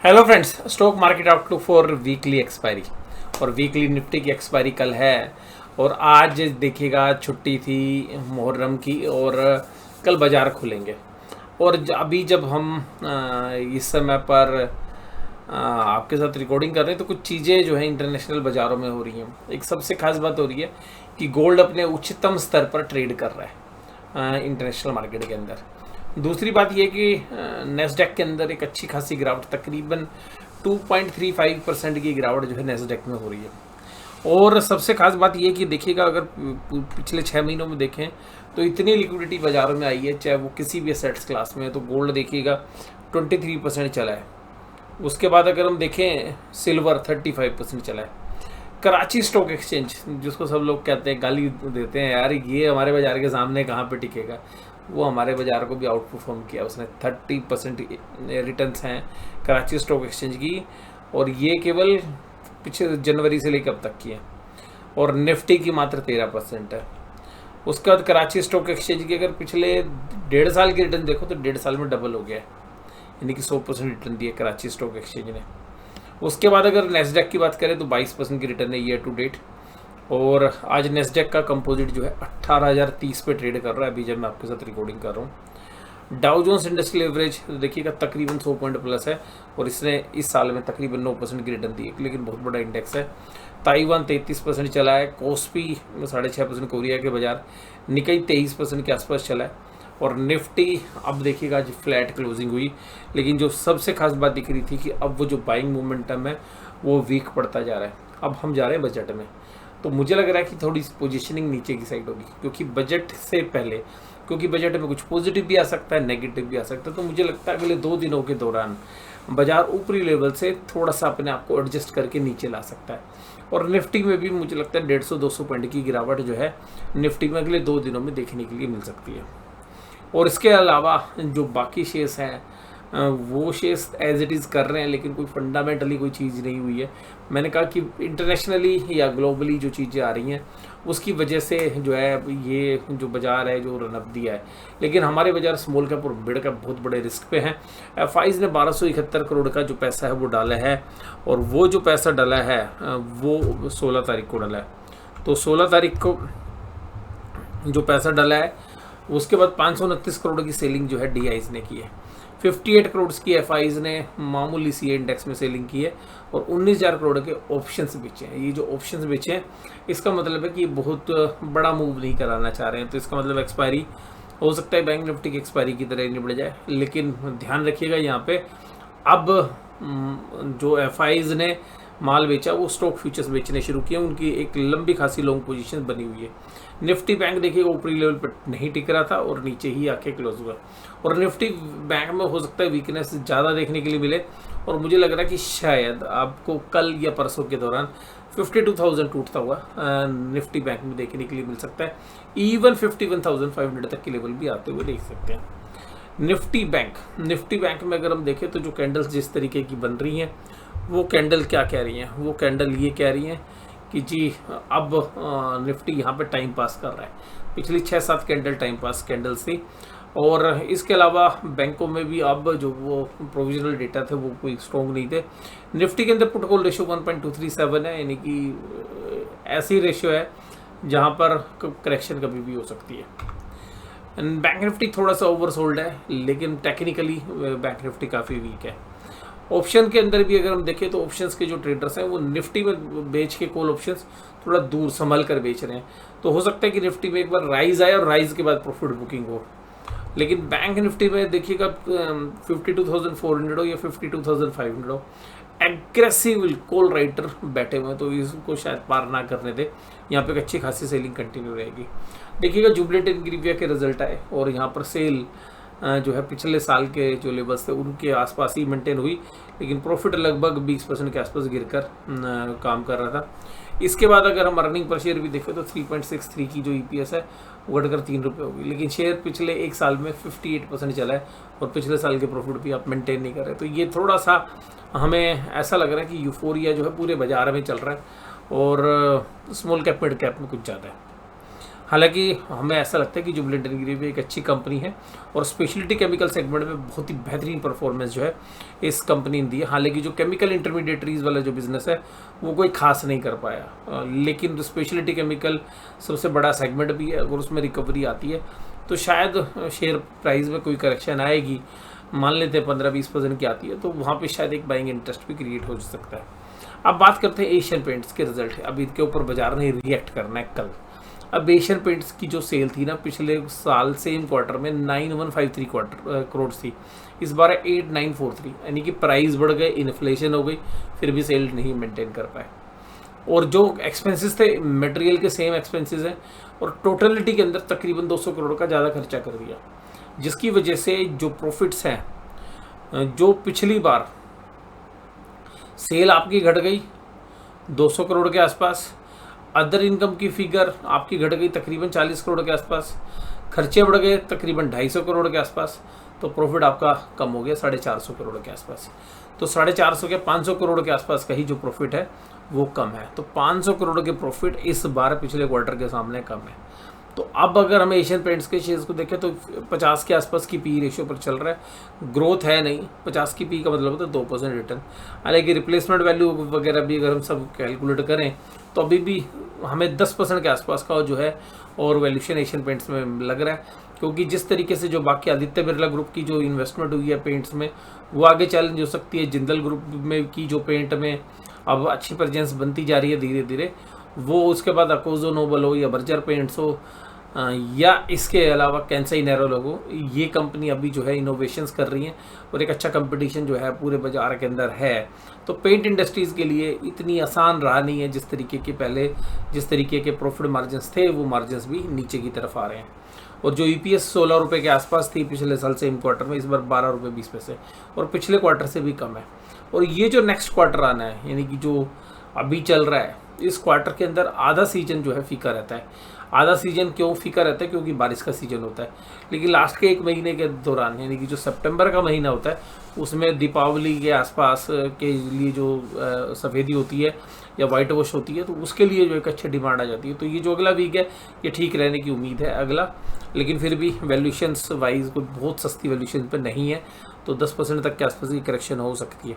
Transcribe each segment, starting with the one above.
Hello friends, stock market outlook for weekly expiry. और weekly Nifty की expiry कल है और आज देखिएगा छुट्टी थी मुहर्रम की और कल बाज़ार खुलेंगे। और अभी जब हम इस समय पर आपके साथ रिकॉर्डिंग कर रहे हैं तो कुछ चीज़ें जो है इंटरनेशनल बाज़ारों में हो रही हैं। एक सबसे खास बात हो रही है कि गोल्ड अपने उच्चतम स्तर पर ट्रेड कर रहा है इंटरनेशनल मार्केट के अंदर। दूसरी बात यह कि नेस्डेक के अंदर एक अच्छी खासी गिरावट, तकरीबन 2.35% की गिरावट जो है नेस्डेक में हो रही है। और सबसे खास बात यह कि देखिएगा, अगर पिछले 6 महीनों में देखें तो इतनी लिक्विडिटी बाज़ारों में आई है, चाहे वो किसी भी एसेट्स क्लास में है। तो गोल्ड देखिएगा 23% चला है। उसके बाद अगर हम देखें सिल्वर 35% चला है। कराची स्टॉक एक्सचेंज, जिसको सब लोग कहते हैं, गाली देते हैं यार ये हमारे बाज़ार के सामने कहाँ पे टिकेगा, वो हमारे बाज़ार को भी आउट परफॉर्म किया। उसने 30% रिटर्न्स हैं कराची स्टॉक एक्सचेंज की, और ये केवल पिछले जनवरी से लेकर अब तक की है। और निफ्टी की मात्र 13% है। उसके बाद कराची स्टॉक एक्सचेंज की अगर पिछले 1.5 साल की रिटर्न देखो तो 1.5 साल में डबल हो गया है, यानी कि 100% रिटर्न दिए कराची स्टॉक एक्सचेंज ने। उसके बाद अगर नेस्डेक की बात करें तो 22% की रिटर्न है ईयर टू डेट। और आज नेस्डेक का कंपोजिट जो है 18,030 पे ट्रेड कर रहा है अभी जब मैं आपके साथ रिकॉर्डिंग कर रहा हूँ। डाउ जोन्स इंडस्ट्रियल एवरेज देखिएगा तकरीबन 100 पॉइंट प्लस है और इसने इस साल में तकरीबन 9% की रिटर्न दी है, लेकिन बहुत बड़ा इंडेक्स है। ताइवान 33% चला है, कोस्पी 6.5%, कोरिया के बाजार निकाई 23% के आसपास चला है। और निफ्टी अब देखिएगा आज फ्लैट क्लोजिंग हुई, लेकिन जो सबसे खास बात दिख रही थी कि अब वो जो बाइंग मोमेंटम है वो वीक पड़ता जा रहा है। अब हम जा रहे हैं बजट में, तो मुझे लग रहा है कि थोड़ी पोजीशनिंग नीचे की साइड होगी, क्योंकि बजट से पहले, क्योंकि बजट में कुछ पॉजिटिव भी आ सकता है, नेगेटिव भी आ सकता है। तो मुझे लगता है अगले 2 दिनों के दौरान बाजार ऊपरी लेवल से थोड़ा सा अपने आप को एडजस्ट करके नीचे ला सकता है। और निफ्टी में भी मुझे लगता है 150-200 पॉइंट की गिरावट जो है निफ्टी में अगले 2 दिनों में देखने के लिए मिल सकती है। और इसके अलावा जो बाकी शेयर्स हैं वो शेयर्स एज इट इज़ कर रहे हैं, लेकिन कोई फंडामेंटली कोई चीज़ नहीं हुई है। मैंने कहा कि इंटरनेशनली या ग्लोबली जो चीज़ें आ रही हैं उसकी वजह से जो है ये जो बाज़ार है जो रनअप दिया है, लेकिन हमारे बाज़ार स्मॉल कैप और मिड कैप बहुत बड़े रिस्क पे हैं। एफआईज ने 1271 करोड़ का जो पैसा है वो डाला है, और वो जो पैसा डाला है वो 16 तारीख को डाला है। तो 16 तारीख को जो पैसा डाला है उसके बाद 529 करोड़ की सेलिंग जो है डीआईज ने की है। 58 करोड़ की एफआईज ने मामूली सी इंडेक्स में सेलिंग की है, और 19,000 करोड़ के ऑप्शंस बेचे हैं। ये जो ऑप्शंस बेचे हैं इसका मतलब है कि ये बहुत बड़ा मूव नहीं कराना चाह रहे हैं। तो इसका मतलब एक्सपायरी हो सकता है बैंक निफ्टी की एक्सपायरी की तरह निपट जाए, लेकिन ध्यान रखिएगा यहाँ पे अब जो एफआईज ने माल बेचा वो स्टॉक फ्यूचर्स बेचने शुरू किए, उनकी एक लंबी खासी लॉन्ग पोजीशन बनी हुई है। निफ्टी बैंक देखिएगा ऊपरी लेवल पर नहीं टिक रहा था और नीचे ही आके क्लोज हुआ, और निफ्टी बैंक में हो सकता है वीकनेस ज़्यादा देखने के लिए मिले। और मुझे लग रहा है कि शायद आपको कल या परसों के दौरान 52,000 टूटता हुआ निफ्टी बैंक में देखने के लिए मिल सकता है। इवन 51,500 तक के लेवल भी आते हुए देख सकते हैं। निफ्टी बैंक में अगर हम देखें तो जो कैंडल्स जिस तरीके की बन रही हैं वो कैंडल क्या कह रही हैं, वो कैंडल ये कह रही हैं कि जी अब निफ्टी यहाँ पे टाइम पास कर रहा है। पिछली 6-7 कैंडल टाइम पास कैंडल्स थी। और इसके अलावा बैंकों में भी अब जो वो प्रोविजनल डेटा थे वो कोई स्ट्रॉन्ग नहीं थे। निफ्टी के अंदर पुट कॉल रेशियो 1.237 है, यानी कि ऐसी रेशियो है जहाँ पर करेक्शन कभी भी हो सकती है। बैंक निफ्टी थोड़ा सा ओवरसोल्ड है, लेकिन टेक्निकली बैंक निफ्टी काफ़ी वीक है। ऑप्शन के अंदर भी अगर हम देखें तो ऑप्शंस के जो ट्रेडर्स हैं वो निफ्टी में बेच के कॉल ऑप्शंस थोड़ा दूर संभल कर बेच रहे हैं। तो हो सकता है कि निफ्टी में एक बार राइज आए और राइज के बाद प्रॉफिट बुकिंग हो, लेकिन बैंक निफ्टी में देखिएगा 52,400 हो या 52,500 हो, एग्रेसिव कॉल राइटर बैठे हुए हैं, तो इसको शायद पार ना करने दे। यहाँ पे एक अच्छी खासी सेलिंग कंटिन्यू रहेगी। देखिएगा जुबलेट इंग्रीविया के रिजल्ट आए और यहाँ पर सेल जो है पिछले साल के जो लेवल्स थे उनके आसपास ही मेंटेन हुई, लेकिन प्रॉफिट लगभग 20% के आसपास गिरकर काम कर रहा था। इसके बाद अगर हम अर्निंग पर शेयर भी देखें तो 3.63 की जो ईपीएस है वो घटकर 3 रुपये होगी, लेकिन शेयर पिछले 1 साल में 58% चला है और पिछले साल के प्रॉफिट भी आप मेंटेन नहीं कर रहे। तो ये थोड़ा सा हमें ऐसा लग रहा है कि यूफोरिया जो है पूरे बाजार में चल रहा है और स्मॉल कैप मिड कैप में कुछ ज़्यादा है। हालांकि हमें ऐसा लगता है कि जुबिलेंट एग्री भी एक अच्छी कंपनी है और स्पेशलिटी केमिकल सेगमेंट में बहुत ही बेहतरीन परफॉर्मेंस जो है इस कंपनी ने दी है। हालांकि जो केमिकल इंटरमीडिएटरीज वाला जो बिजनेस है वो कोई खास नहीं कर पाया, लेकिन स्पेशलिटी केमिकल सबसे बड़ा सेगमेंट भी है। अगर उसमें रिकवरी आती है तो शायद शेयर प्राइस में कोई करेक्शन आएगी, मान लेते हैं 15-20% की आती है, तो वहाँ पे शायद एक बाइंग इंटरेस्ट भी क्रिएट हो सकता है। अब बात करते हैं एशियन पेंट्स के रिजल्ट। अब इनके ऊपर बाजार ने रिएक्ट करना है कल। अब एशियन पेंट्स की जो सेल थी ना पिछले साल सेम क्वार्टर में 9153 करोड़ थी, इस बार 8943, यानी कि प्राइस बढ़ गए, इन्फ्लेशन हो गई, फिर भी सेल नहीं मेंटेन कर पाए। और जो एक्सपेंसेस थे मटेरियल के सेम एक्सपेंसेस हैं और टोटलिटी के अंदर तकरीबन 200 करोड़ का ज़्यादा खर्चा कर दिया, जिसकी वजह से जो प्रॉफिट्स हैं, जो पिछली बार सेल आपकी घट गई 200 करोड़ के आसपास, अदर इनकम की फिगर आपकी घट गई तकरीबन 40 करोड़ के आसपास, खर्चे बढ़ गए तकरीबन 250 करोड़ के आसपास, तो प्रॉफिट आपका कम हो गया 450 करोड़ के आसपास। तो 450 के 500 करोड़ के आसपास का ही जो प्रॉफिट है वो कम है। तो 500 करोड़ के प्रॉफिट इस बार पिछले क्वार्टर के सामने कम है। तो अब अगर हम एशियन पेंट्स के शेयर्स को देखें तो 50 के आसपास की पी रेशियो पर चल रहा है, ग्रोथ है नहीं। 50 की पी का मतलब होता है 2% रिटर्न। हालांकि रिप्लेसमेंट वैल्यू वगैरह भी अगर हम सब कैलकुलेट करें तो अभी भी हमें 10% के आसपास का जो है और वैल्यूशन एशियन पेंट्स में लग रहा है, क्योंकि जिस तरीके से जो बाकी आदित्य बिरला ग्रुप की जो इन्वेस्टमेंट हुई है पेंट्स में वो आगे चैलेंज हो सकती है। जिंदल ग्रुप में की जो पेंट में अब अच्छी प्रेजेंस बनती जा रही है धीरे धीरे, वो उसके बाद अकोजो नोबल हो या बर्जर पेंट्स हो या इसके अलावा कैंसई नैरो लोगो, ये कंपनी अभी जो है इनोवेशंस कर रही हैं और एक अच्छा कंपटीशन जो है पूरे बाजार के अंदर है। तो पेंट इंडस्ट्रीज़ के लिए इतनी आसान रहा नहीं है, जिस तरीके के पहले जिस तरीके के प्रॉफिट मार्जिन्स थे वो मार्जिन्स भी नीचे की तरफ आ रहे हैं। और जो ईपीएस 16 रुपये के आसपास थी पिछले साल सेम क्वार्टर में, इस बार 12 रुपये 20 पैसे और पिछले क्वार्टर से भी कम है। और ये जो नेक्स्ट क्वार्टर आना है, यानी कि जो अभी चल रहा है, इस क्वार्टर के अंदर आधा सीजन जो है फीका रहता है। आधा सीजन क्यों फीका रहता है? क्योंकि बारिश का सीजन होता है। लेकिन लास्ट के एक महीने के दौरान, यानी कि जो सितंबर का महीना होता है, उसमें दीपावली के आसपास के लिए जो सफ़ेदी होती है या वाइट वॉश होती है, तो उसके लिए जो एक अच्छी डिमांड आ जाती है। तो ये जो अगला वीक है ये ठीक रहने की उम्मीद है अगला, लेकिन फिर भी वैल्यूशंस वाइज कोई बहुत सस्ती वैल्यूशन पर नहीं है, तो 10% तक के आसपास की करेक्शन हो सकती है।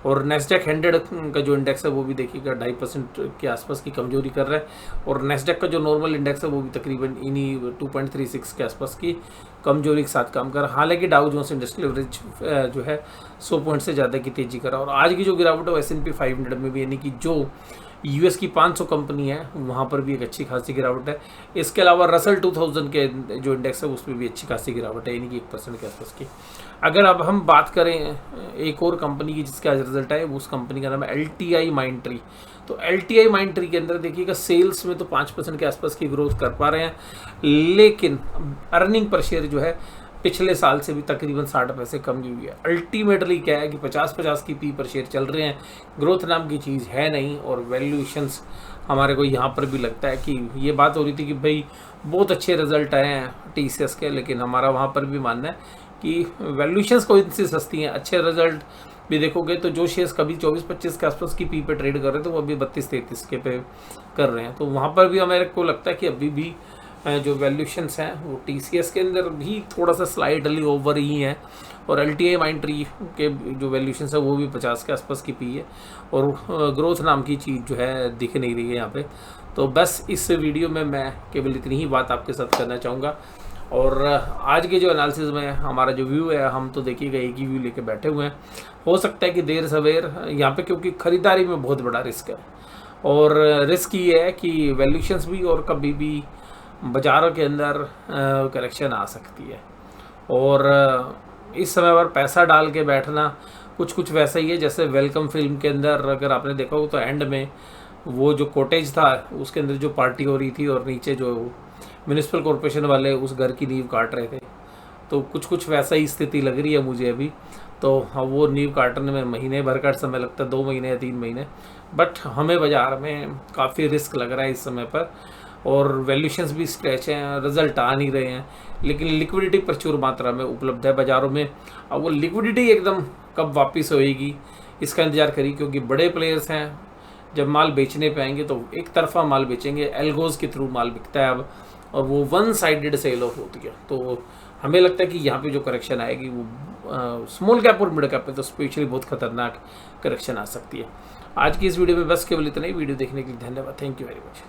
और नेस्डेक 100 का जो इंडेक्स है वो भी देखिएगा 2.5% के आसपास की कमजोरी कर रहा है। और नेस्डेक का जो नॉर्मल इंडेक्स है वो भी तकरीबन इन्हीं 2.36 के आसपास की कमजोरी के साथ काम कर रहा है। हालांकि डाउ जोन्स इंडस्ट्रियल एवरेज जो है 100 पॉइंट से ज़्यादा की तेजी कर रहा है। और आज की जो गिरावट है S&P 500 में भी, यानी कि जो यूएस की 500 कंपनी है वहाँ पर भी एक अच्छी खासी गिरावट है। इसके अलावा रसल 2000 के जो इंडेक्स है उसमें भी अच्छी खासी गिरावट है, यानी कि 1% के आसपास की। अगर अब हम बात करें एक और कंपनी की जिसका आज रिजल्ट है, उस कंपनी का नाम है LTI माइंडट्री। तो LTI माइंडट्री के अंदर देखिएगा सेल्स में तो 5% के आसपास की ग्रोथ कर पा रहे हैं, लेकिन अर्निंग पर शेयर जो है पिछले साल से भी तकरीबन 60 पैसे कम हुई है। अल्टीमेटली क्या है कि 50-50 की पी पर शेयर चल रहे हैं, ग्रोथ नाम की चीज़ है नहीं। और वैल्यूएशंस हमारे को यहाँ पर भी लगता है कि ये बात हो रही थी कि भाई बहुत अच्छे रिजल्ट आए हैं TCS के, लेकिन हमारा वहाँ पर भी मानना है कि वैल्यूएशंस कोई इनसे सस्ती हैं। अच्छे रिजल्ट भी देखोगे तो जो शेयर्स कभी 24-25 के आसपास की पी पे ट्रेड कर रहे थे वो अभी 32-33 के पे कर रहे हैं। तो वहाँ पर भी हमारे को लगता है कि अभी भी जो वैल्यूशंस हैं वो TCS के अंदर भी थोड़ा सा स्लाइडली ओवर ही हैं। और LTI माइंडट्री के जो वैल्यूशंस है वो भी 50 के आसपास की पी है, और ग्रोथ नाम की चीज़ जो है दिख नहीं रही है यहाँ पे। तो बस इस वीडियो में मैं केवल इतनी ही बात आपके साथ करना चाहूँगा। और आज के जो एनालिसिस में हमारा जो व्यू है, हम तो देखिएगा एक ही व्यू लेके बैठे हुए हैं। हो सकता है कि देर सवेर यहाँ पे, क्योंकि ख़रीदारी में बहुत बड़ा रिस्क है, और रिस्क ये है कि वैल्यूशंस भी और कभी भी बाज़ारों के अंदर करेक्शन आ सकती है। और इस समय पर पैसा डाल के बैठना कुछ वैसा ही है जैसे वेलकम फिल्म के अंदर अगर आपने देखा हो तो एंड में वो जो कॉटेज था उसके अंदर जो पार्टी हो रही थी और नीचे जो म्यूनिसिपल कॉरपोरेशन वाले उस घर की नींव काट रहे थे, तो कुछ वैसा ही स्थिति लग रही है मुझे अभी। तो वो नींव काटने में महीने भर का समय लगता है, 2 महीने या 3 महीने, बट हमें बाज़ार में काफ़ी रिस्क लग रहा है इस समय पर। और वैल्यूशंस भी स्ट्रेच हैं, रिजल्ट आ नहीं रहे हैं, लेकिन लिक्विडिटी प्रचुर मात्रा में उपलब्ध है बाज़ारों में। अब वो लिक्विडिटी एकदम कब वापस होएगी इसका इंतज़ार करिए, क्योंकि बड़े प्लेयर्स हैं जब माल बेचने पे आएंगे तो एक तरफा माल बेचेंगे, एल्गोज़ के थ्रू माल बिकता है अब, और वो वन साइडेड सेल ऑफ होती है। तो हमें लगता है कि यहाँ पे जो करेक्शन आएगी वो स्मॉल कैप और मिड कैप पे तो स्पेशली बहुत खतरनाक करेक्शन आ सकती है। आज की इस वीडियो में बस केवल इतना ही। वीडियो देखने के लिए धन्यवाद। Thank you very much.